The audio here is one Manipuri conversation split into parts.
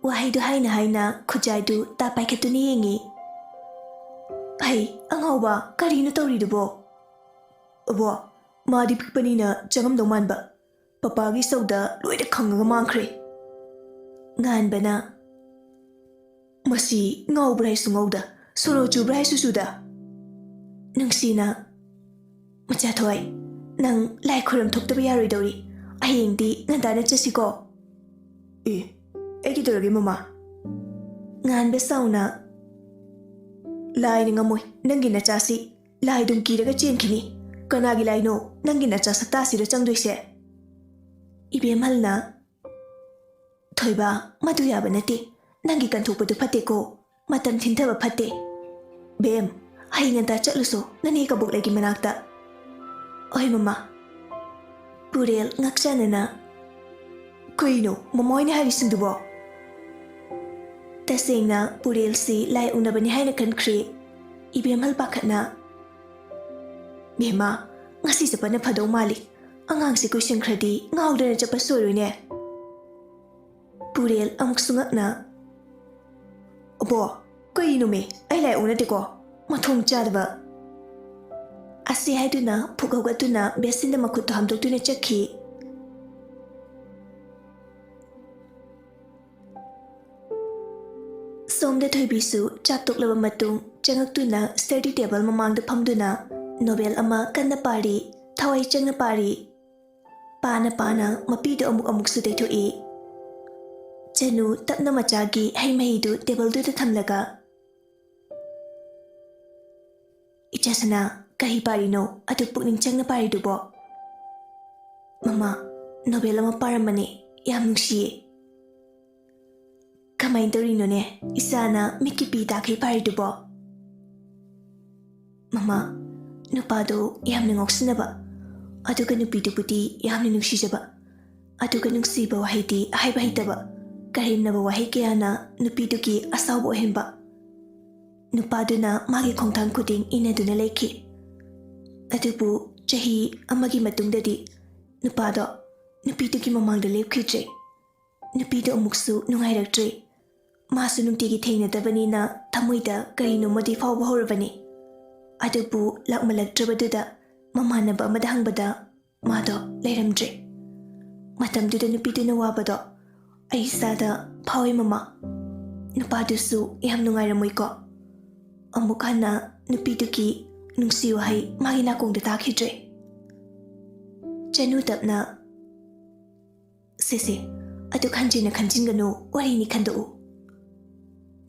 Wahai du haina haina khujai du ta paikatuni yengi. Hey, angauba kari na tauri dubo. Abo, maadi pikpani na jangam doman ba. Papagi sauda loida khangaga mangkre. Ngan bana. Masi ngau brai su ngauda, soro chu brai su suda. Nang sina. Macha thoi, nang lai khuram thokta yaroi dori. Ayeng di ngandana chasiko. Eki doragi mama. Ngan be sauna. Lai ni ngamoy, nangi na chasi. Lai dung kiraga chen kini. Kanagi lai no, nangi na chasa tasi da changdoi se. Ibe mal na. Thoi ba, madu yaba nati. Nangi kanthukpa du pate ko. Matam thintaba pate. Bem, hai nganta chatluso, nani ka buk lagi manakta. Oi mama. Purel ngakchana na. Kuino, mamoy ni hari sindubo. Tasing na puril si lai unabani hai na kankri. Ibe mal pakat na. Bema, ngasi sa pa na padaw mali. Angang si kusyan kradi, ngaw na dyan pasuro niya. Puril ang sungak na. Obo, kuino me, ay lai una di ko. Matong chad ba? Asi hai du na, pugaw du na, besin na makuto hamdok du na chaki. Somda thoibisu chak toklaba matung changak tuna study table mamangda phamduna novel ama kanna pari thawai changna pari pana mapido amuk su deithoi chanu tapna machagi haimai du table du ta thamlaga ichasana kahi pari no atu pukning changna pari du bo mama novel ama paramani yam nungsiye Kamay dorino ne, isa na mikipi takay pari dubo. Mama, nupado yam nangoksa na ba? Ato ka nupido puti yam nanungsisa ba? Ato ka nungsiba wahay di ahay bahita ba? Karim na ba wahay kaya na nupido ki asaw bohem ba? Nupado na magi kongtang kuding ina do na leki. Ato po, jahi amagi matung dadi. Nupado, nupido ki mamang da lep kidre. Nupido amuksu nungay ragdre. Masu nungtigi thengna dabani na thamoida karino madi fawba horabani. Adubu lakmalagdrabaduda mamanaba amada hangbada mado leiramdre. Matamduda nupiduna wabado ai sada phawi mama. Nupadusu yam nungayramoiko. Amuk hana nupiduki nungsi wahai magi nakongda takhidre. Chanu tapna sese adu khanjina khanjingano wari ni khandou.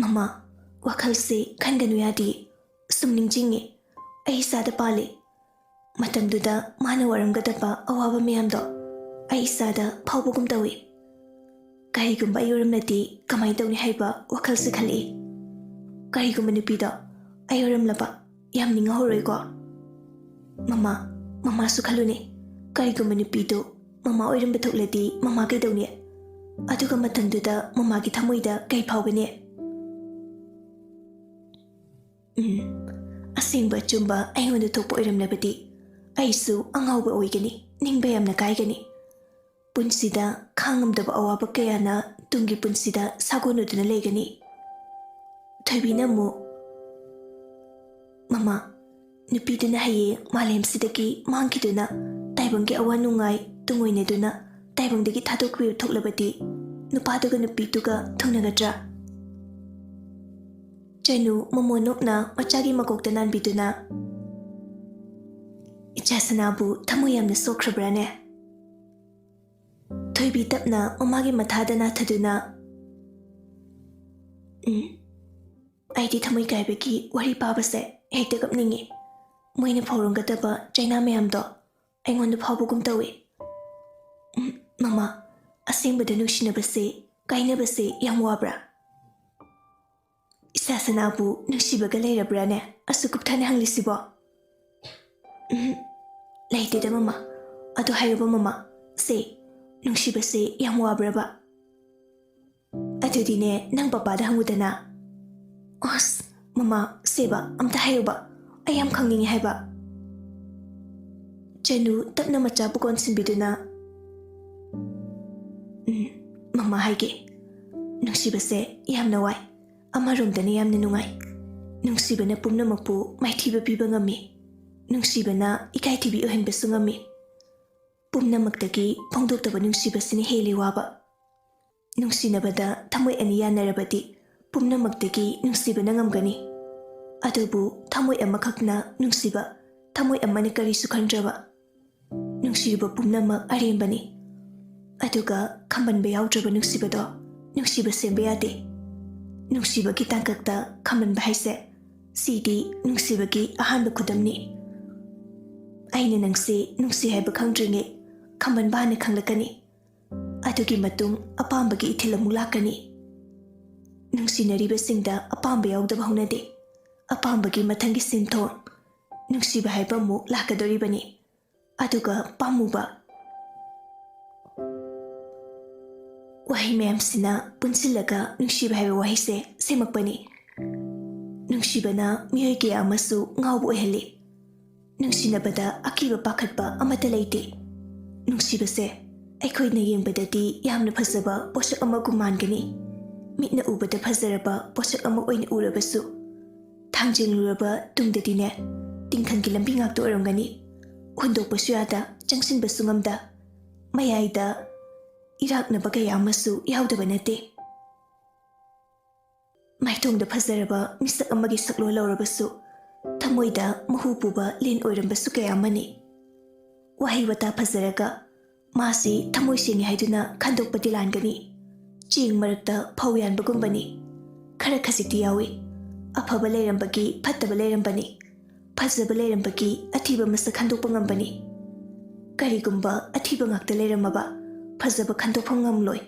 Mama, wakal se kanganu yadi sumning jingi ai sada pale matamduda mana waramgadaba awaba miyamdo ai sada phawbugum tawi kahigumba ayoramnati kamay tawni haiba wakal se khali kahigumba nupida ayoramlaba yamninga horoi ko mama su khalune kahigumba nupido mama oiram bathokladi mama kaidawni aduga matamduda mama gi thamoida kai phawbane Asingba chumba ayonda thokpo iramnabadi aisu angawba oigani ningba yamna kaigani punsida khangamdaba awaba kayana tungi punsida sagonuduna legani thabina mu mama nupiduna haye malemsidagi mangkiduna taibanggi awanungai tungoineduna taibangdagi thadokwi thoklabadi nupaduga nupituga thungnagadra Chanu mamonok na machagi makokta nanbiduna. Ichasanabu thamoyam na sokrabrane. Thoibi tapna mamagi mathada na thaduna. Aidi thamoy kaibaki wari pabase hekta kapningi. Moina phawronggadaba China mayamdo aingonda phawbugum tawi. Mama, asengba nungsinabase kainabase yam wabra. Isasanabu nungsibaga leirabrane asukupthane hanglisibo. Leiteda mama, adu hayoba mama, se nungsibase yam wabraba. Adudine nang papada hangudana. Os, mama, seba amta hayoba, ayam khangningi haiba. Chanu tapna macha bukon sinbiduna. Mama haige, Nungsibase yamna wai. Amaromdana yamna nungai. Nungsibana pumnamakpu maithiba piba ngami. Nungsibana ikaithibi ohenbasu ngami. Pumnamaktagi phongdoktaba nungsibasini heli waba. Nungsinabada thamoi ani yanarabadi pumnamaktagi nungsibana ngamgani. Adubu thamoi amakhakna nungsiba thamoi amani karisu khandraba. Nungsiriba pumnamak arembani. Aduga khambanba yaudraba nungsibado nungsiba semba yade. Nungsibagi tangkakta khambanba haise sidi nungsibagi ahanba khudamni. Aina nangsi nungsi haiba khangdringe khambanba hana khanglakani. Adugi matung apambagi ithil amuk lakani. Nungsinaribasingda apamba yaudaba haunade. Apambagi mathangi simthon nungsiba haiba amuk lakadoribani. Aduga pamuba. Wahi mayamsina punsilaga nungsiba haiba wahise semakpani. Nungsibana miyoi kaya amasu ngaubu oheli. Nungsinabada akiba pakhatba amata leite. Nungsibase ꯑꯩꯈꯣꯏꯅ ꯌꯦꯡꯕꯗꯗꯤ ꯌꯥꯝꯅ ꯐꯖꯕ ꯄꯣꯠꯁꯛ ꯑꯃꯒꯨꯝ ꯃꯥꯟꯒꯅꯤ. ꯃꯤꯠꯅ ꯎꯕꯗ ꯐꯖꯔꯕ ꯄꯣꯠꯁꯛ ꯑꯃ ꯑꯣꯏꯅ ꯎꯔꯕꯁꯨ ꯊꯥꯡꯖꯤꯡꯂꯨꯔꯕ ꯇꯨꯡꯗꯗꯤꯅꯦ ꯇꯤꯡꯈꯪꯒꯤ ꯂꯝꯕꯤ ꯉꯥꯛꯇ ꯑꯣꯏꯔꯝꯒꯅꯤ. ꯍꯨꯟꯗꯣꯛꯄꯁꯨ ꯌꯥꯗ, ꯆꯪꯁꯤꯟꯕꯁꯨ ꯉꯝꯗ. ꯃꯌꯥꯏꯗ ꯏꯔꯥꯛꯅꯕ ꯀꯌꯥ ꯑꯃꯁꯨ ꯌꯥꯎꯗꯕ ꯅꯠꯇꯦ. ꯃꯥꯏꯊꯣꯡꯗ ꯐꯖꯔꯕ ꯃꯤꯁꯛ ꯑꯃꯒꯤ ꯁꯛꯂꯣꯟ ꯂꯧꯔꯕꯁꯨ ꯊꯃꯣꯏꯗ ꯃꯍꯨ ꯄꯨꯕ ꯂꯤꯟ ꯑꯣꯏꯔꯝꯕꯁꯨ ꯀꯌꯥ ꯑꯃꯅꯤ. ꯋꯥꯍꯩ ꯋꯥꯇꯥ ꯐꯖꯔꯒ Masi thamoi sengi haiduna khandokpati langani. Ching marakta phau yanbagumbani. Khara khasiti yawi. Afaba leirambagi phattaba leirambani. Phajaba leirambagi athiba masak khandokpa ngambani. Karigumba athiba ngakta leiramaba phajaba khandokpham ngamloi.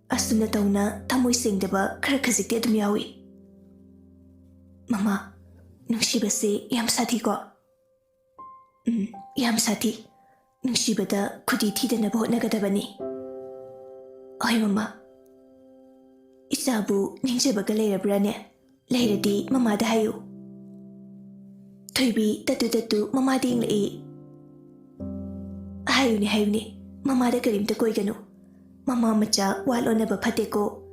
Asuna tauna thamoi sengdaba khara khasiti adum yawi. Mama, nungsibase yam sathi ko. Yam sathi. Nungsibada khudi thidanaba hotnagadabani. Oi mama. Isabu ningjabaga leirabrane. Leiradi mamada hayu. Thoibi tatu mamada inglai. Hayuni. Mamada karimta koiganu. Mama macha walonaba phateko.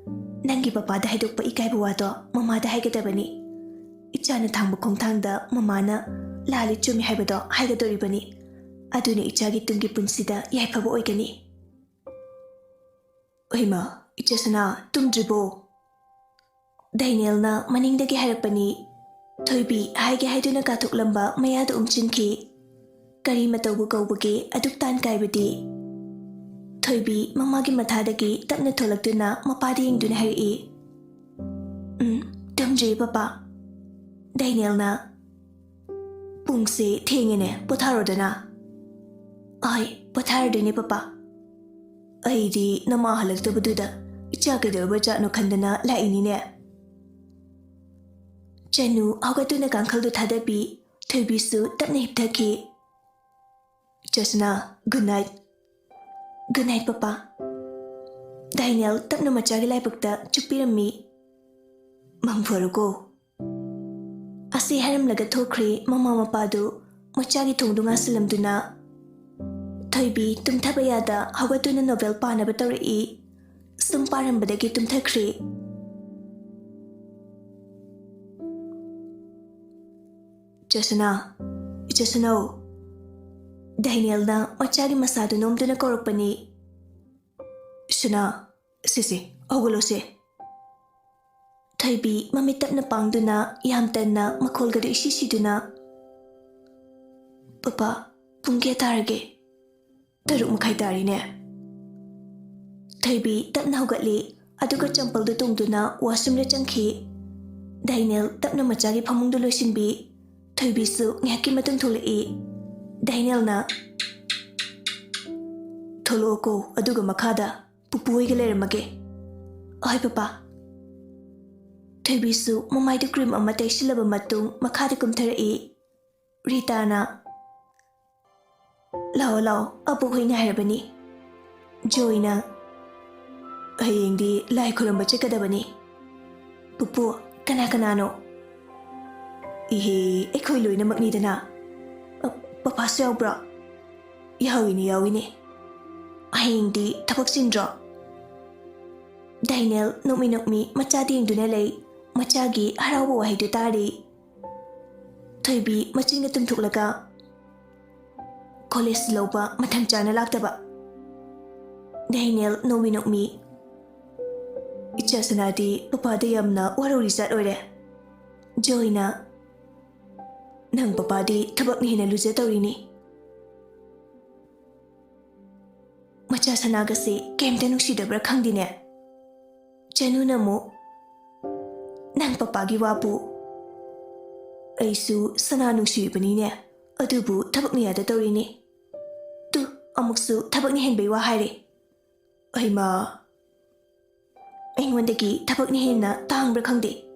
Nangi papada haidokpa ikaiba wado mamada haigadabani. Ichana thangba khongthangda mamana lali chumi haibado haigadoribani. Aduna ichagi tungi punsida yaiphabu oigani. Oima, ichasana tumdribo. Dynalna maningdagi hairapani. Thoibi haige haiduna kathuklamba mayada umchinki. Kari matawbu kaubagi aduktan kaibadi. Thoibi mamagi mathadagi tapna tholaktuna mapadi yingduna hairi. Tumdri papa. Dynalna. Pungse thengene potharodana. Ay, potharodane papa. Aidi nama halaktabaduda ichakadaba jatno khandana lainine. Chanu agatuna kankhaldu thadabi thoibisu tapna hipthaki. Jasna, good night. Good night papa. Dynal tapna machagi laipakta chupirami. Mangforuko. Asi haram laga thokre mama mapadu machagi thongdunga salamduna. Thoibi tumthaba yada hagatuna novel panaba tawri. Sum parambadagi tumthakre. Jasana. Dynalna machagi masadu nomduna korokpani. Suna, sisi, awalose. Thoibi mamitapna pangduna yamtanna makholgadu isisiduna. Papa, pungke tarage. Taruk makai tarine. Thoibi tapna hogatli aduga champaldu tongduna washroom le changki. Dynal tapna machagi phamungdu loisinbi. Thoibi su ngaki matung tholei. Dynalna Tholoko aduga makada pupuiga leramage. Ay papa. Thoibisu mamaidu cream ama taisilaba matung makada kumtharai. Ritana. Lao apu hoina harabani. Joina. Hayengdi lai khuramba chakadabani. Pupu kana no. Ihe ekhoi loina maknidana. Papa bra. Yawini. Hayengdi thabak sindra. Daniel nokmi machadi yengduna lei machagi harauba wahaidu tari Thoibi machinga tumthuklaga college lauba mathang chana laktaba Daniel nokmi Icha sanadi papada yamna waruri sat oire Joyna Nang papadi thabak ni hina luja tawrini Macha sanagasi kemta nungsidabra khangdine Chanu namu Nang papagi wapu Aisu sana nungsidibani ne Adubu thabak ni yada tawrini Tu amuksu thabak ni henbei wa haire Aima Aingwandagi thabak ni hina tangbra khangde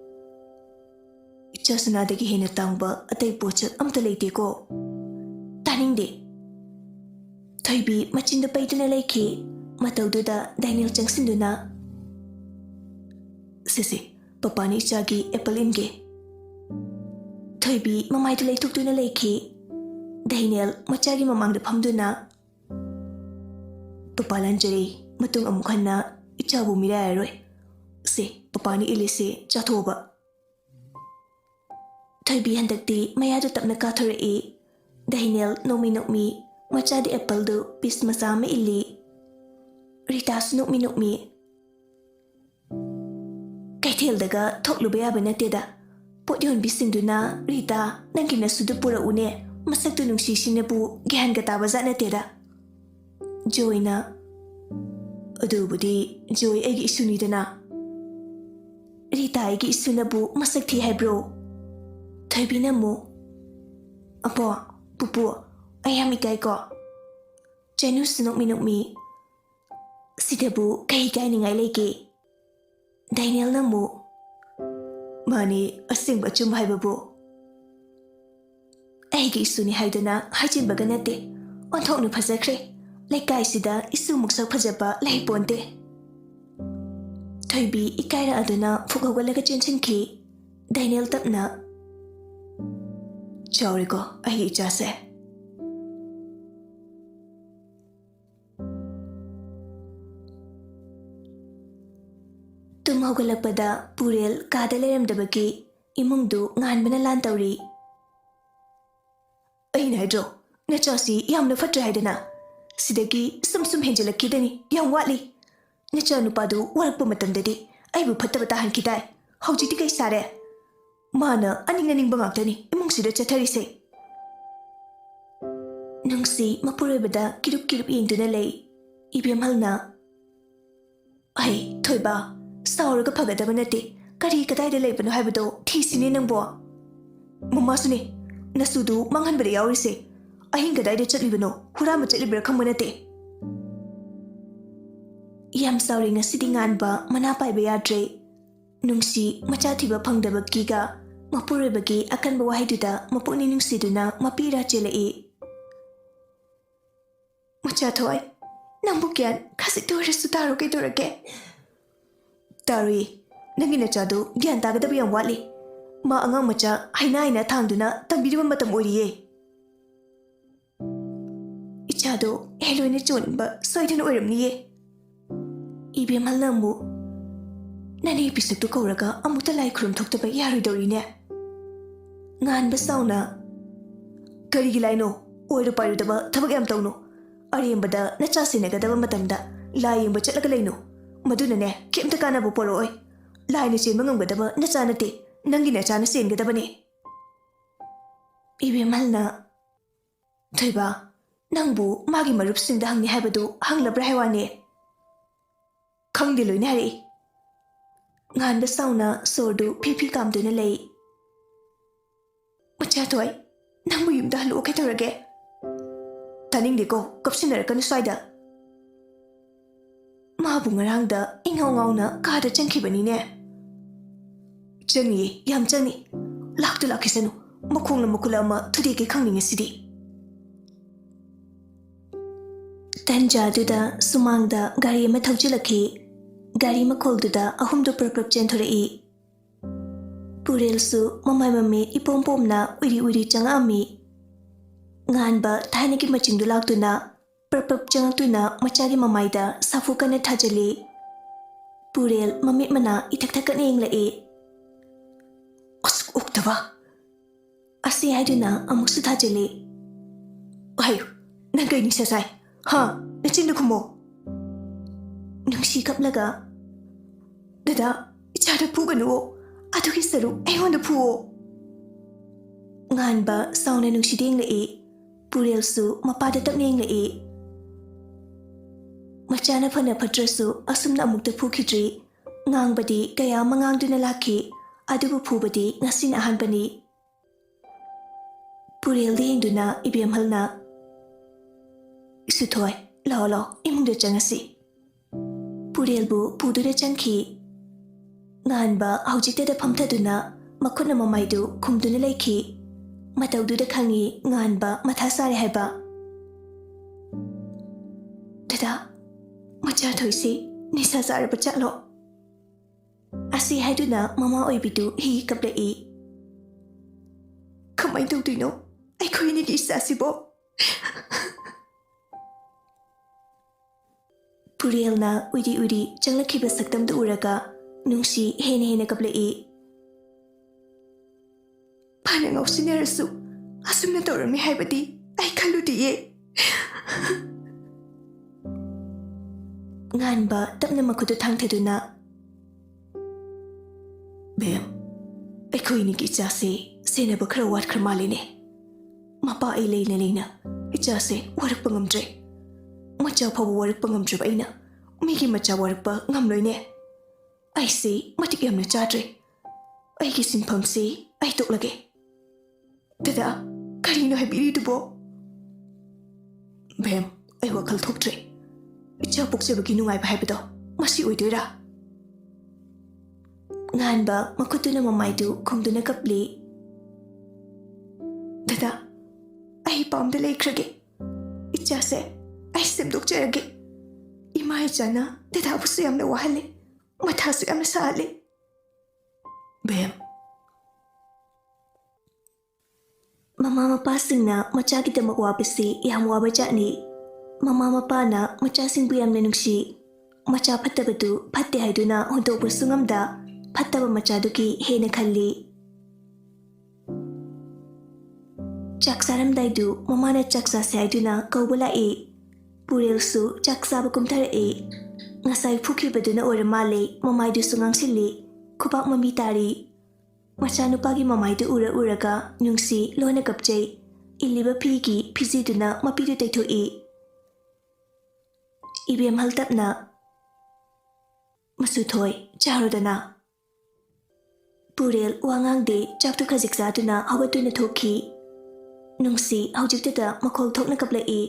Icha sanadagi hina tangba atai pochak amta leite ko Taningde Thoibi machinda paiduna leiki mataududa Daniel changsinduna Sisi papani ichagi apple inge Thoibi mamaidu leitukduna leiki Daniel machagi mamangda phamduna Papalanjari matung amukhanna ichabu mirayaroi Se papani ilise chathoba Thoibi handakti mayadu tapna kathorai Daniel nokmi Machadi apple do pis masama ili Rita nokmi Kaithel daga thokluba yaba nateda Potyon bisingduna Rita nangina sudu pura une masaktu nungsi sinabu gyan gataba zat nateda Joyna Adubudi Joy egi isunidana Rita egi isunabu masakti haibro Thoibi namu Apo pupu Ayam ikai ko Chanu nokmi Sidabu kai kai ningai leke Daniel namu Mani asing bachum haibabu Aigi isuni haidana haijin baganate Onthok nu phazakre Laikai sida isu muksak phajaba lai ponte Thoibi ikaira aduna fukhawalaga chenchinki Daniel tapna Chauriko ahi ichase Tum haugalakpada purel kada leiramdabaki imungdu nganbana lan tawri Aina haidro nachasi yamna fatra haidana Sidagi sum henjalakidani yam watli Nacha nupadu warakpa matamdadi aibu phattaba tahankidai Haujiti kai sare Mana aning bangakani imungsida chatharise Nungsi mapurebada kirup yengduna lei Ibyamalna Ai thoiba Sauraga pagadaba nate kari kadai leibano haibado thisine nangbo Mamasune nasudu manghanbada yaurise Ahin kadai chatlibano hurama chatlibra khangba nate Yam sauri ngasidi nganba mana paiba yadre Nungsi macha thiba phangdaba kiga mapurebagi akanba wahaiduda mapuni nungsiduna mapira chelai Macha thoi Nambu kyan khasik torasu taro kai torake Tari, nangi nachadu gyan tagadaba yam watli Ma angang macha haina thangduna tambiriba matam oriye Ichado heloine chonba soidana oiramniye Ibyamal namu Nani episode kauraga amuta lai khrum thoktaba yaruidorine Nganba sauna Karigi laino oiru pairudaba thabak yam tawno Ariyambada nacha sinagadaba matamda lai yengba chatlaga laino Madunane kemta kanaba poroi Laina chenba ngamgadaba nacha nate nangi nacha na sengadabane Ibyamalna Thoiba nangbu magi marupsingda hangni haibadu hanglabra haiwane Khangdi loina hari Nganba sauna sordu pipi kamduna lei Macha thoi nangbu yumda halu kai torage Taningdiko kapsinarakanu swaida Mabu ngarangda ingawngawna kada changkibanine Changi yam changi Laktu lakisanu Makhungna makula ama thudike khangningasidi Tanjaduda sumangda gari ama thauchilakhi Gari makolduda ahumdu praprak chenthorei Purelsu mamai mami ipompomna uiri changami Nganba thainaki machingdu laktuna Praprak changtuna machagi mamaida safukana thajali Purel mamit mana itak-takan yenglae. Asuk uktaba. Asi haiduna amuk sudhajale. Ayo, nangay ni sasay. Ha, nachindu ko mo. Nungsi kaplaga. Dada, ichada pugan o. Ato kisaru, aywan na puo. Ngan ba sauna nungsi yenglae. Purel su mapadatap yenglae. Machana phana phatrasu asumna amukta phukidri ngangbadi kaya mangangduna lakhi adubu phubadi ngasin ahanbani Purel yengduna ibemhalna Suthoi lao imungda changasi Purel bu pudura changki nganba haujikta phamthaduna makhuna mamaidu khumduna leikhi mataududa khangi nganba matha sare haiba Dada Macha thoisi nisa sare pachalo Asi haiduna mama oibidu hi kaplai Kamai tawdino ai khoi ni isasibo Purelna udi changlakhiba saktamda uraga nungsi hena kaplai Phana ngausinerasu asumna tawrami haibadi ai khaludiye Nganba tapna makudu thangtheduna Bem Ekoi ni ki chase sena bakra wat khrmaline Mapa ai leina Ichase warak pangamdre Macha phabu warak pangamdre baina Migi macha warak pa ngamloine Ai se matik yamna chadre Ai ki simpham se ai toklage Dada karino habiri dubo Bem ai wakal thokdre Icha pokjabagi nungaiba haibado masi oidoira Nganba makutuna mamaidu khumduna kapli Dada ai pamda leikrage Icha se ai semdokjarage Ima ichana dada busu yamna wahale mathasu yamna saale Bem Mama mapasingna machagitamak wabasi yam wabajani Mama mapana machasingbu yamna nungsi macha phattabadu phatte haiduna hundokpa sungamda phattaba machaduki hena khalli Chaksaramdaidu mamana chaksase haiduna kaubulai Purelsu chaksaba kumtharae ngasai phukhibaduna oramale mamaidu sungangsilli khubak mami tari machanupagi mamaidu uraga nungsi lona kapchai illiba phigi phiziduna mapidu taithoi Ibem haltapna Masuthoi charodana Purel wangang de chaktu khajiksaduna hawatuna thokhi Nungsi haujikta makhol thokna kaplai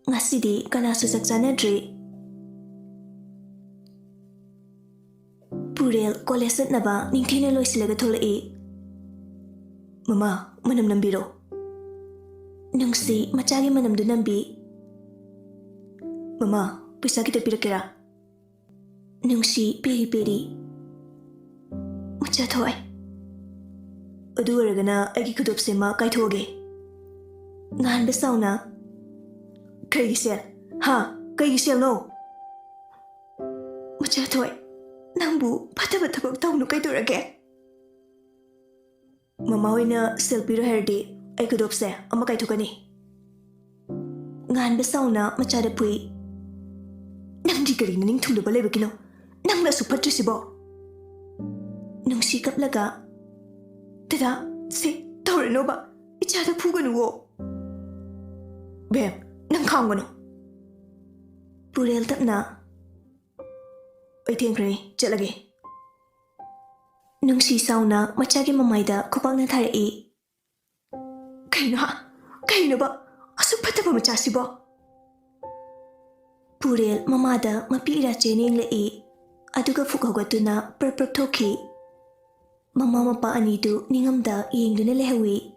Ngasidi kanasu saksanadre Purel college naba ningthina loisilaga tholai Mama manam nambiro Nungsi machagi manamdu nambi Mama, pisa kita pirakira. Nungsi peri. Macha thoi. Adu waragana agi kudop sema kai thoge. Ngan besauna. Kai gisel. Ha, kai gisel no. Macha thoi. Nambu pataba tawnu kai dorage. Mama hoina selfie ro herdi ai kudop se ama kai thogani. Ngan besauna macha de pui. Nangdi kari na ning thulu balay bakino. Nang na supatri sibo. Nungsi kaplaga. Dada, si, tawrano ba? Ichada puganu wo. Bem, nang kangano. Purel tapna. Ay tiyangkari, chalage. Nungsi sauna machagi mamayda kupang na tharai. Kaino ba? Asupata ba machasibo? Purel mamada mapira chening lai aduga fukhagatuna perprak thoki Mama mapa anidu ningamda yengduna lehawi